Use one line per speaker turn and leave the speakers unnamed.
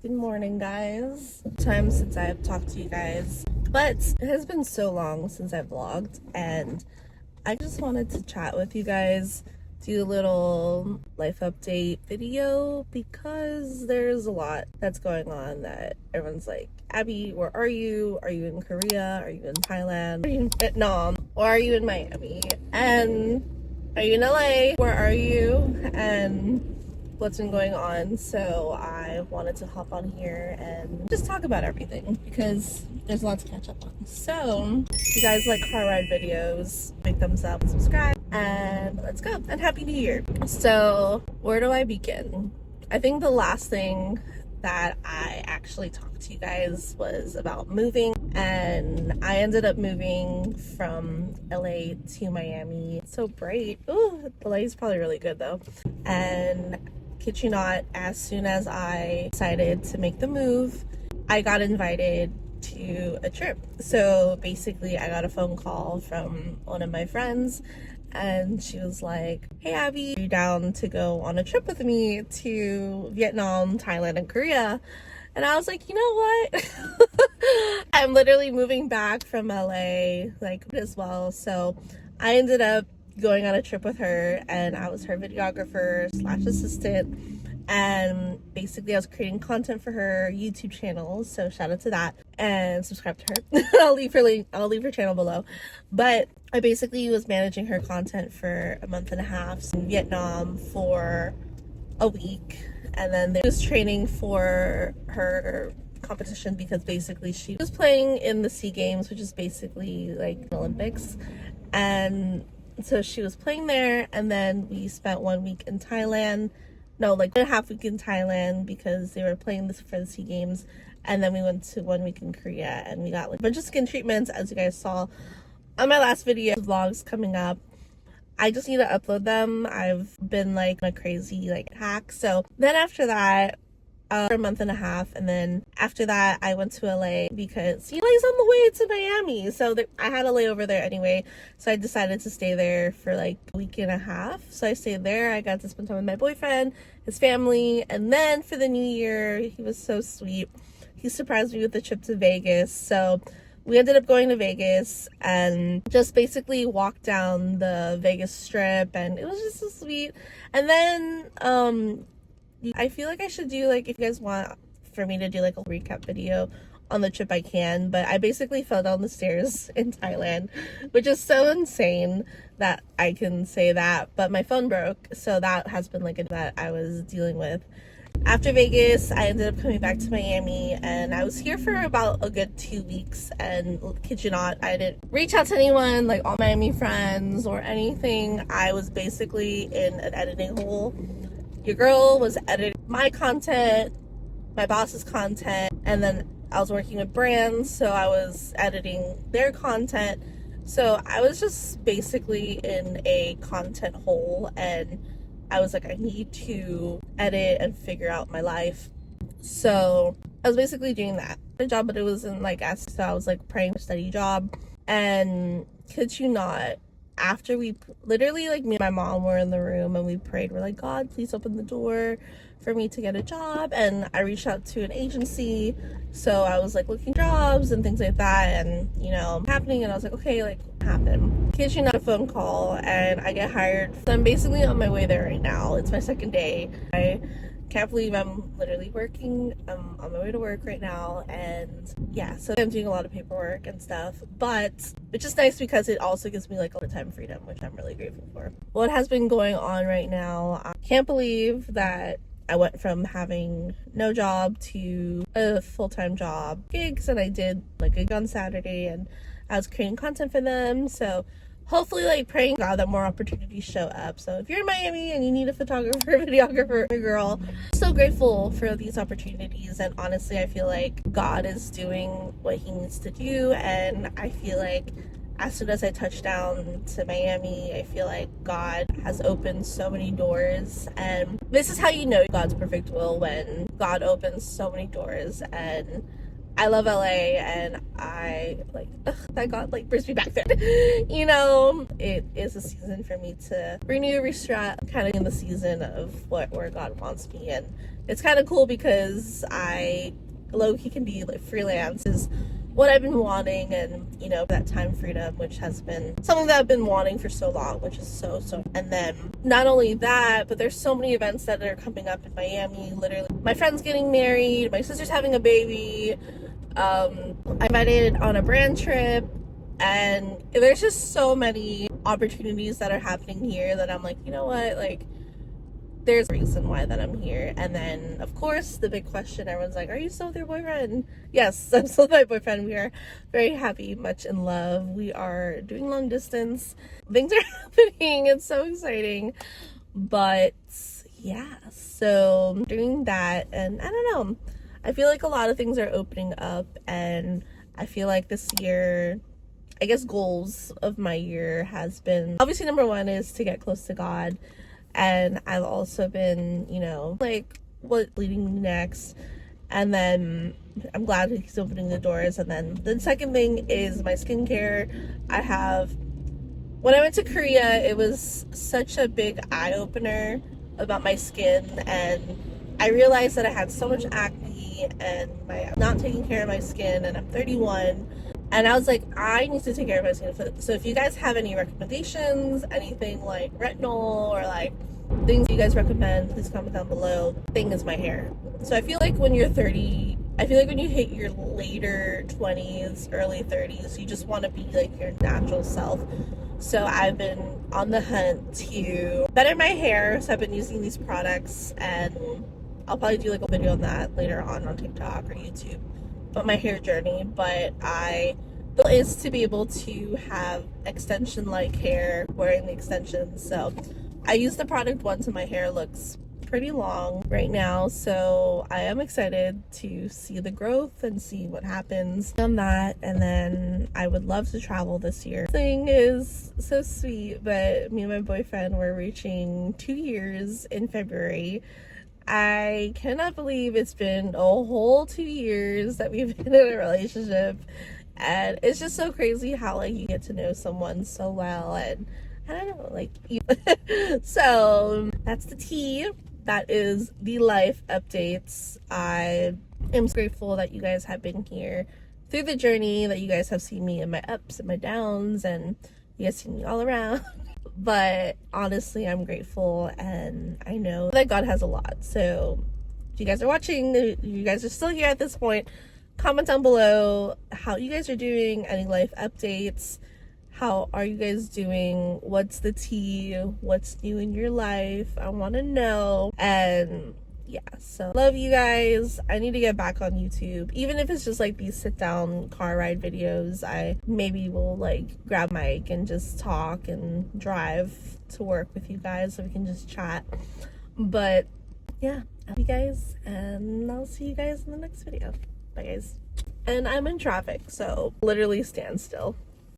Good morning, guys. Time since I've talked to you guys, but it has been so long since I've vlogged, and I just wanted to chat with you guys, do a little life update video, because there's a lot that's going on that everyone's like, Abby, where are you? Are you in Korea? Are you in Thailand? Are you in Vietnam? Or are you in Miami? And are you in LA? Where are you? And what's been going on? So I wanted to hop on here and just talk about everything because there's a lot to catch up on. So if you guys like car ride videos, big thumbs up and subscribe, and let's go. And happy new year. So where do I begin? I think the last thing that I actually talked to you guys was about moving, and I ended up moving from LA to Miami. It's so bright. Ooh, the light is probably really good though. And kid you not, as soon as I decided to make the move, I got invited to a trip. So basically I got a phone call from one of my friends, and she was like, hey Abby, are you down to go on a trip with me to Vietnam, Thailand, and Korea? And I was like, you know what? I'm literally moving back from LA like as well. So I ended up going on a trip with her, and I was her videographer slash assistant, and basically I was creating content for her YouTube channel, so shout out to that and subscribe to her. I'll leave her channel below. But I basically was managing her content for a month and a half in Vietnam for a week, and then they was training for her competition because basically she was playing in the SEA Games, which is basically like the Olympics. And so she was playing there, and then we spent 1 week in Thailand. No, like 1.5 week in Thailand because they were playing this for the SEA Games. And then we went to 1 week in Korea, and we got like a bunch of skin treatments, as you guys saw on my last video. Vlogs coming up. I just need to upload them. I've been like a crazy like hack. So then after that, for a month and a half, and then after that I went to LA because LA's on the way to Miami, so I had a layover there anyway, so I decided to stay there for like a week and a half. So I stayed there. I got to spend time with my boyfriend, his family, and then for the new year, he was so sweet, he surprised me with a trip to Vegas. So we ended up going to Vegas and just basically walked down the Vegas Strip, and it was just so sweet. And then I feel like I should do, like, if you guys want for me to do like a recap video on the trip, I can, but I basically fell down the stairs in Thailand, which is so insane that I can say that, but my phone broke, so that has been like that I was dealing with. After Vegas, I ended up coming back to Miami, and I was here for about a good 2 weeks, and kid you not, I didn't reach out to anyone, like all Miami friends or anything. I was basically in an editing hole. Your girl was editing my content, my boss's content, and then I was working with brands, so I was editing their content. So I was just basically in a content hole, and I was like, I need to edit and figure out my life. So I was basically doing that. A job, but it wasn't like as, so I was like praying for a steady job. And kid you not, after we literally, like, me and my mom were in the room and we prayed, we're like, God, please open the door for me to get a job. And I reached out to an agency, so I was like looking jobs and things like that, and you know, happening, and I was like, okay, like, what happened? Kid you not, a phone call, and I get hired. So I'm basically on my way there right now. It's my second day. I can't believe I'm literally working. I'm on my way to work right now, and yeah, so I'm doing a lot of paperwork and stuff, but which is nice because it also gives me like a lot of time freedom, which I'm really grateful for. What has been going on right now, I can't believe that I went from having no job to a full-time job gigs, and I did like a gig on Saturday, and I was creating content for them. So hopefully, like, praying God that more opportunities show up. So if you're in Miami and you need a photographer, videographer, a girl, I'm so grateful for these opportunities. And honestly, I feel like God is doing what he needs to do, and I feel like as soon as I touched down to Miami, I feel like God has opened so many doors. And this is how you know God's perfect will, when God opens so many doors. And I love LA, and I like, that God like brings me back there. You know, it is a season for me to renew, restart, kind of in the season of where God wants me. And it's kind of cool because I low-key can be like freelance is what I've been wanting, and you know, that time freedom, which has been something that I've been wanting for so long, which is so. And then not only that, but there's so many events that are coming up in Miami. Literally, my friend's getting married, my sister's having a baby, I'm invited on a brand trip, and there's just so many opportunities that are happening here that I'm like, you know what, like, there's a reason why that I'm here. And then of course the big question, everyone's like, are you still with your boyfriend? Yes, I'm still with my boyfriend. We are very happy, much in love. We are doing long distance, things are happening, it's so exciting. But yeah, so doing that, and I don't know, I feel like a lot of things are opening up, and I feel like this year, I guess goals of my year has been, obviously number one is to get close to God. And I've also been, you know, like, what leading me next. And then I'm glad he's opening the doors. And then the second thing is my skincare. When I went to Korea, it was such a big eye-opener about my skin. And I realized that I had so much acne, and I'm not taking care of my skin, and I'm 31. And I was like, I need to take care of my skin. So if you guys have any recommendations, anything like retinol or like things you guys recommend, please comment down below. Thing is my hair. So I feel like when you're 30, I feel like when you hit your later 20s, early 30s, you just want to be like your natural self. So I've been on the hunt to better my hair. So I've been using these products, and I'll probably do like a video on that later on TikTok or YouTube. But my hair journey, but the goal is to be able to have extension like hair, wearing the extensions. So I use the product once and my hair looks pretty long right now, so I am excited to see the growth and see what happens on that. And then I would love to travel this year. Thing is so sweet, but me and my boyfriend were reaching 2 years in February. I cannot believe it's been a whole 2 years that we've been in a relationship, and it's just so crazy how like you get to know someone so well. And I don't know, like, so that's the tea. That is the life updates. I am grateful that you guys have been here through the journey, that you guys have seen me in my ups and my downs, and you guys see me all around. But honestly, I'm grateful, and I know that God has a lot. So if you guys are watching, you guys are still here at this point, comment down below how you guys are doing, any life updates. How are you guys doing? What's the tea? What's new in your life? I want to know. And yeah, so love you guys. I need to get back on YouTube, even if it's just like these sit down car ride videos. I maybe will like grab mic and just talk and drive to work with you guys so we can just chat. But yeah, love you guys, and I'll see you guys in the next video. Bye guys. And I'm in traffic, so literally stand still.